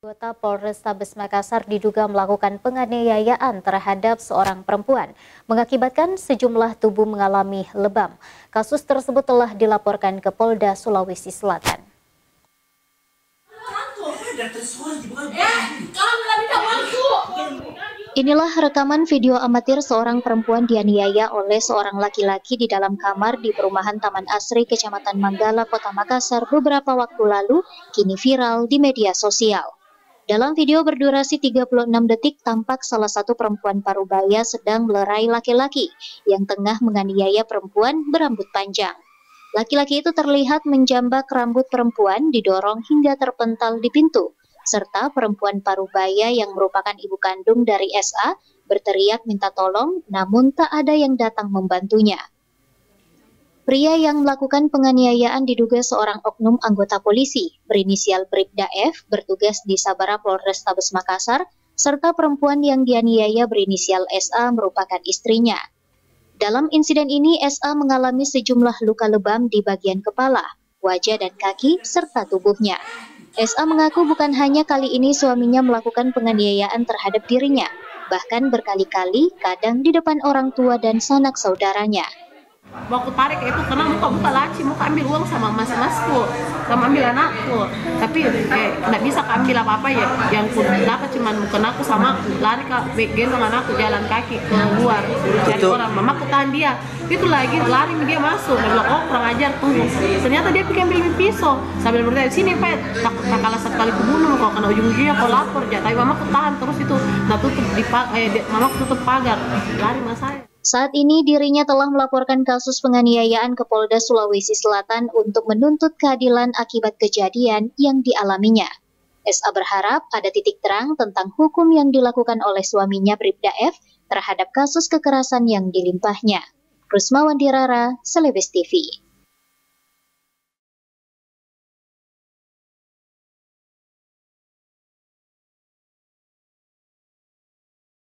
Anggota Polrestabes Makassar diduga melakukan penganiayaan terhadap seorang perempuan, mengakibatkan sejumlah tubuh mengalami lebam. Kasus tersebut telah dilaporkan ke Polda Sulawesi Selatan. Inilah rekaman video amatir seorang perempuan dianiaya oleh seorang laki-laki di dalam kamar di perumahan Taman Asri, Kecamatan Manggala, Kota Makassar beberapa waktu lalu, kini viral di media sosial. Dalam video berdurasi 36 detik tampak salah satu perempuan parubaya sedang melerai laki-laki yang tengah menganiaya perempuan berambut panjang. Laki-laki itu terlihat menjambak rambut perempuan didorong hingga terpental di pintu, serta perempuan parubaya yang merupakan ibu kandung dari SA berteriak minta tolong namun tak ada yang datang membantunya. Pria yang melakukan penganiayaan diduga seorang oknum anggota polisi berinisial Bribda F bertugas di Sabara Polrestabes Makassar, serta perempuan yang dianiaya berinisial SA merupakan istrinya. Dalam insiden ini, SA mengalami sejumlah luka lebam di bagian kepala, wajah dan kaki, serta tubuhnya. SA mengaku bukan hanya kali ini suaminya melakukan penganiayaan terhadap dirinya, bahkan berkali-kali kadang di depan orang tua dan sanak saudaranya. Mau aku tarik itu karena muka laci, mau ambil uang sama mas-masku, sama ambil anakku, tapi nggak bisa ambil apa-apa ya. Yang ku dapat cuma mukena aku sama lari ke gendong anakku jalan kaki keluar cari orang. Mamaku tahan dia, itu lagi lari dia masuk, dia bilang oh kurang ajar tunggu. Ternyata dia pikir ambil pisau sambil bertanya sini Pak, tak kalah satu kali kubunuh kok kena ujung-ujungnya kau lapor ya. Tapi mamaku tahan terus itu, nah tutup mamaku tutup pagar, lari mas saya. Saat ini dirinya telah melaporkan kasus penganiayaan ke Polda Sulawesi Selatan untuk menuntut keadilan akibat kejadian yang dialaminya. SA berharap ada titik terang tentang hukum yang dilakukan oleh suaminya Bribda F terhadap kasus kekerasan yang dilimpahnya. Rusma Wandirara, Celebes TV.